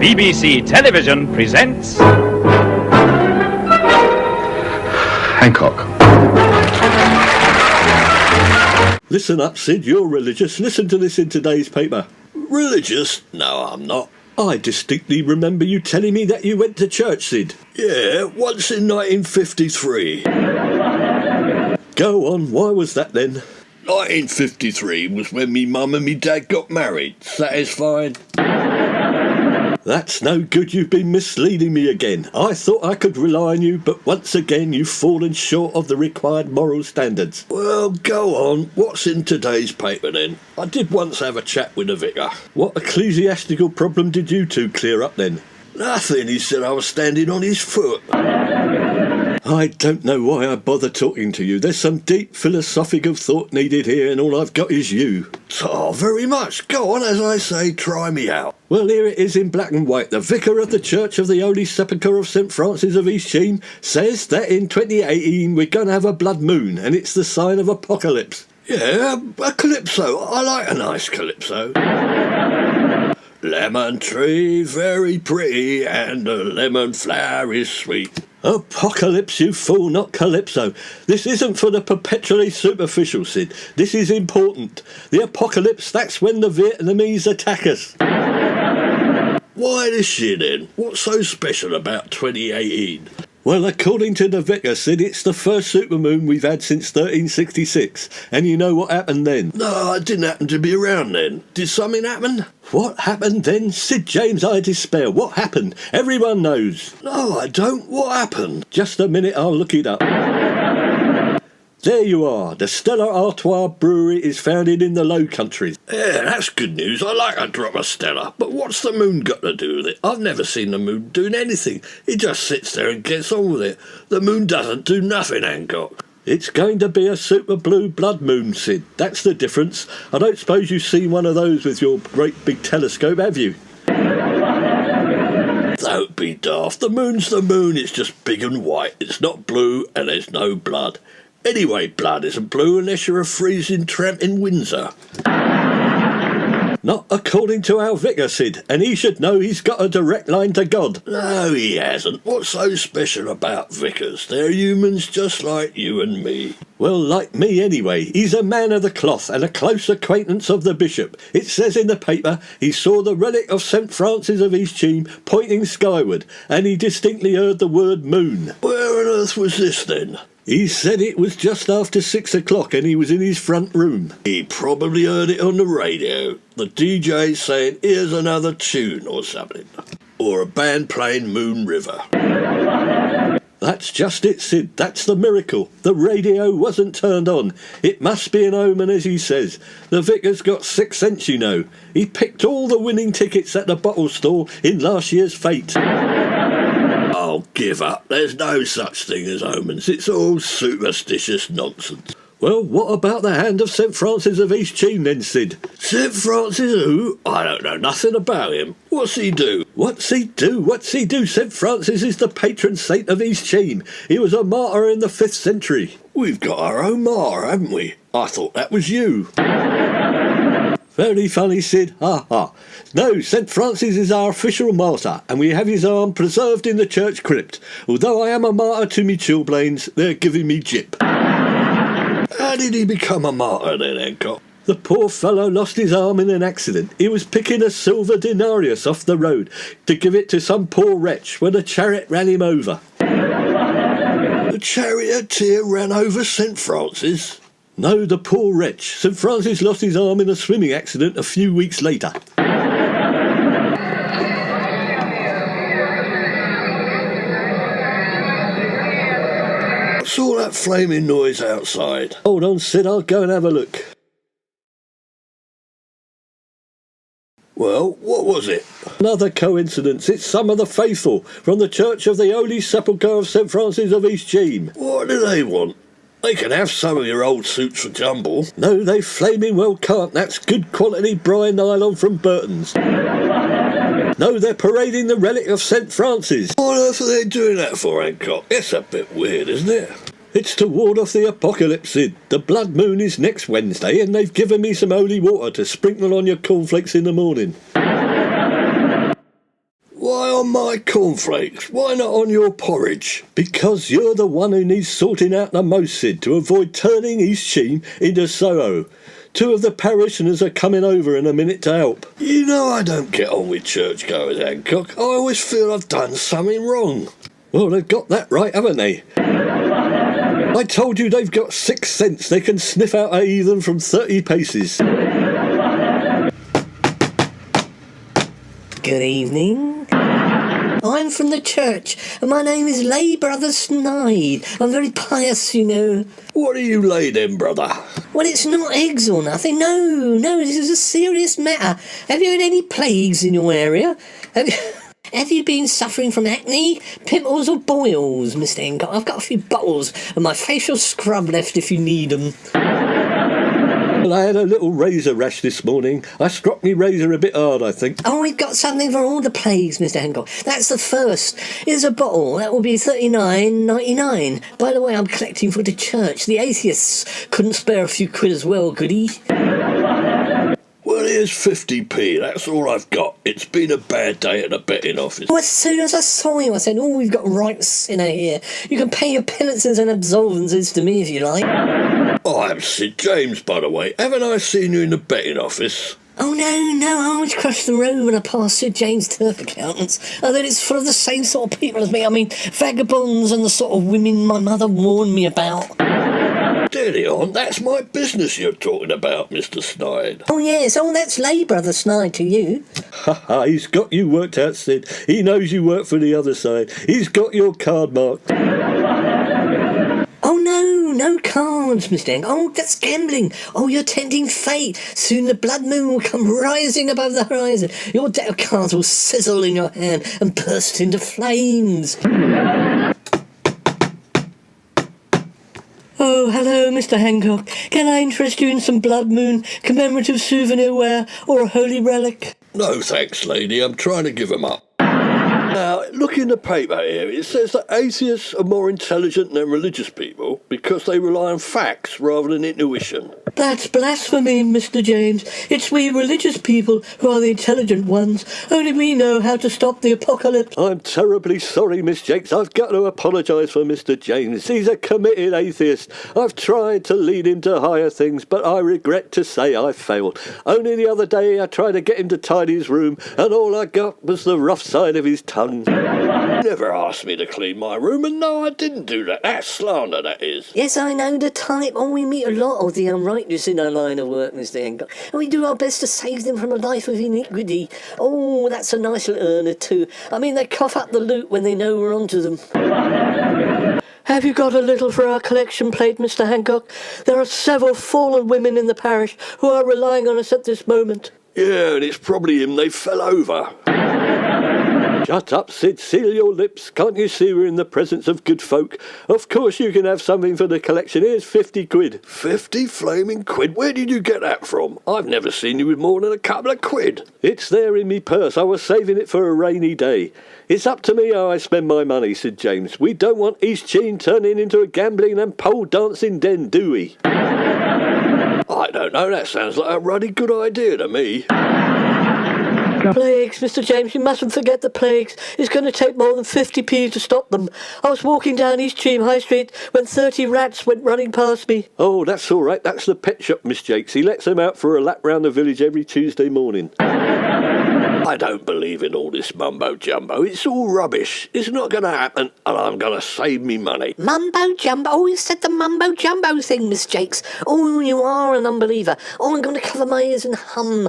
BBC Television presents... Hancock. Listen up, Sid, you're religious. Listen to this in today's paper. Religious? No, I'm not. I distinctly remember you telling me that you went to church, Sid. Yeah, once in 1953. Go on, why was that then? 1953 was when me mum and me dad got married. Satisfied? That's no good, you've been misleading me again. I thought I could rely on you, but once again you've fallen short of the required moral standards. Well, go on. What's in today's paper then? I did once have a chat with the vicar. What ecclesiastical problem did you two clear up then? Nothing, he said I was standing on his foot. I don't know why I bother talking to you. There's some deep philosophical thought needed here, and all I've got is you. Oh, very much. Go on, as I say, try me out. Well, here it is in black and white. The vicar of the Church of the Holy Sepulchre of St. Francis of East Cheam says that in 2018 we're going to have a blood moon, and it's the sign of apocalypse. Yeah, a calypso. I like a nice calypso. Lemon tree, very pretty, and the lemon flower is sweet. Apocalypse, you fool, not calypso. This isn't for the perpetually superficial, Sid. This is important. The apocalypse, that's when the Vietnamese attack us. Why this year then? What's so special about 2018? Well, according to the vicar, Sid, it's the first supermoon we've had since 1366. And you know what happened then? No, I didn't happen to be around then. Did something happen? What happened then? Sid James, I despair. What happened? Everyone knows. No, I don't. What happened? Just a minute, I'll look it up. There you are. The Stella Artois brewery is founded in the Low Countries. Yeah, that's good news. I like a drop of Stella. But what's the moon got to do with it? I've never seen the moon doing anything. It just sits there and gets on with it. The moon doesn't do nothing, Hancock. It's going to be a super blue blood moon, Sid. That's the difference. I don't suppose you've seen one of those with your great big telescope, have you? Don't be daft. The moon's the moon. It's just big and white. It's not blue and there's no blood. Anyway, blood isn't blue unless you're a freezing tramp in Windsor. Not according to our vicar, Sid, and he should know he's got a direct line to God. No, he hasn't. What's so special about vicars? They're humans just like you and me. Well, like me anyway. He's a man of the cloth and a close acquaintance of the bishop. It says in the paper he saw the relic of St. Francis of East Cheam pointing skyward, and he distinctly heard the word moon. Where on earth was this then? He said it was just after 6 o'clock and he was in his front room. He probably heard it on the radio. The DJ saying, here's another tune or something. Or a band playing Moon River. That's just it, Sid. That's the miracle. The radio wasn't turned on. It must be an omen, as he says. The vicar's got 6th sense, you know. He picked all the winning tickets at the bottle store in last year's fete. Oh, give up. There's no such thing as omens. It's all superstitious nonsense. Well, what about the hand of St. Francis of East Cheam then, Sid? St. Francis who? I don't know nothing about him. What's he do? What's he do? What's he do? St. Francis is the patron saint of East Cheam. He was a martyr in the 5th century. We've got our own martyr, haven't we? I thought that was you. Very funny, Sid. Ha ha. No, St. Francis is our official martyr, and we have his arm preserved in the church crypt. Although I am a martyr to me chilblains, they're giving me jip. How did he become a martyr then, Hancock? The poor fellow lost his arm in an accident. He was picking a silver denarius off the road to give it to some poor wretch when a chariot ran him over. The charioteer ran over St. Francis? No, the poor wretch. St. Francis lost his arm in a swimming accident a few weeks later. What's all that flaming noise outside? Hold on, Sid, I'll go and have a look. Well, what was it? Another coincidence. It's some of the faithful from the Church of the Holy Sepulchre of St. Francis of East Cheam. What do they want? They can have some of your old suits for jumble. No, they flaming well can't. That's good quality Brian nylon from Burton's. No, they're parading the relic of St. Francis. What on earth are they doing that for, Hancock? It's a bit weird, isn't it? It's to ward off the apocalypse, Sid. The blood moon is next Wednesday, and they've given me some holy water to sprinkle on your cornflakes in the morning. Why on my cornflakes? Why not on your porridge? Because you're the one who needs sorting out the most, Sid, to avoid turning East Cheam into Soho. 2 of the parishioners are coming over in a minute to help. You know I don't get on with churchgoers, Hancock. I always feel I've done something wrong. Well, they've got that right, haven't they? I told you they've got 6 sense. They can sniff out a heathen from 30 paces. Good evening. I'm from the church, and my name is Lay Brother Snide. I'm very pious, you know. What do you lay then, brother? Well, it's not eggs or nothing. No, this is a serious matter. Have you had any plagues in your area? Have you been suffering from acne, pimples or boils, Mr. Hancock? I've got a few bottles of my facial scrub left if you need them. Well, I had a little razor rash this morning. I struck me razor a bit hard, I think. Oh, we've got something for all the plagues, Mr. Hancock. That's the first. Here's a bottle. That will be $39.99. By the way, I'm collecting for the church. The atheists couldn't spare a few quid as well, could he? Well, here's 50p. That's all I've got. It's been a bad day at the betting office. Well, as soon as I saw you, I said, oh, we've got a right sinner here. You can pay your penances and absolvences to me if you like. Oh, I'm Sid James, by the way. Haven't I seen you in the betting office? Oh, no, I always cross the road when I pass Sir James Turf Accountants. And then it's full of the same sort of people as me. I mean, vagabonds and the sort of women my mother warned me about. Steady on, that's my business you're talking about, Mr. Snide. Oh, yes, that's Lay Brother Snide to you. Ha ha, he's got you worked out, Sid. He knows you work for the other side. He's got your card marked. Oh, no cards, Mr. Hank. Oh, that's gambling. Oh, you're tempting fate. Soon the blood moon will come rising above the horizon. Your deck of cards will sizzle in your hand and burst into flames. Oh, hello, Mr. Hancock. Can I interest you in some blood moon commemorative souvenir ware or a holy relic? No thanks, lady. I'm trying to give 'em up. Now, look in the paper here. It says that atheists are more intelligent than religious people because they rely on facts rather than intuition. That's blasphemy, Mr. James. It's we religious people who are the intelligent ones. Only we know how to stop the apocalypse. I'm terribly sorry, Miss Jakes. I've got to apologise for Mr. James. He's a committed atheist. I've tried to lead him to higher things, but I regret to say I failed. Only the other day I tried to get him to tidy his room, and all I got was the rough side of his tongue. Never asked me to clean my room, and no, I didn't do that. That's slander, that is. Yes, I know the type. Oh, we meet a lot of the unrighteous in our line of work, Mr. Hancock. And we do our best to save them from a life of iniquity. Oh, that's a nice little earner too. I mean, they cough up the loot when they know we're onto them. Have you got a little for our collection plate, Mr. Hancock? There are several fallen women in the parish who are relying on us at this moment. Yeah, and it's probably him they fell over. Shut up, Sid. Seal your lips. Can't you see we're in the presence of good folk? Of course you can have something for the collection. Here's 50 quid. 50 flaming quid? Where did you get that from? I've never seen you with more than a couple of quid. It's there in me purse. I was saving it for a rainy day. It's up to me how I spend my money, said James. We don't want East Cheam turning into a gambling and pole dancing den, do we? I don't know. That sounds like a ruddy good idea to me. Plagues, Mr. James, you mustn't forget the plagues. It's going to take more than 50p to stop them. I was walking down East Cheam High Street when 30 rats went running past me. Oh, that's all right. That's the pet shop, Miss Jakes. He lets them out for a lap round the village every Tuesday morning. I don't believe in all this mumbo-jumbo. It's all rubbish. It's not going to happen, and I'm going to save me money. Mumbo-jumbo? Oh, you said the mumbo-jumbo thing, Miss Jakes. Oh, you are an unbeliever. Oh, I'm going to cover my ears and hum.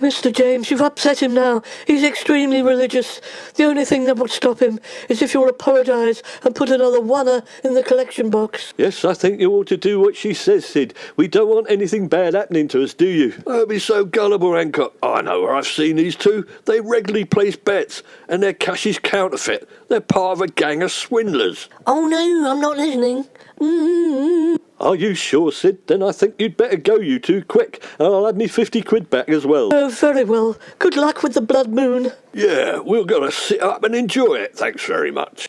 Mr. James, you've upset him now. He's extremely religious. The only thing that would stop him is if you'll apologise and put another oneer in the collection box. Yes, I think you ought to do what she says, Sid. We don't want anything bad happening to us, do you? Don't be so gullible, Hancock. I know where I've seen these two. They regularly place bets, and their cash is counterfeit. They're part of a gang of swindlers. Oh, no, I'm not listening. Are you sure, Sid? Then I think you'd better go, you two, quick, and I'll have me 50 quid back as well. Oh, very well. Good luck with the blood moon. Yeah, we're going to sit up and enjoy it. Thanks very much.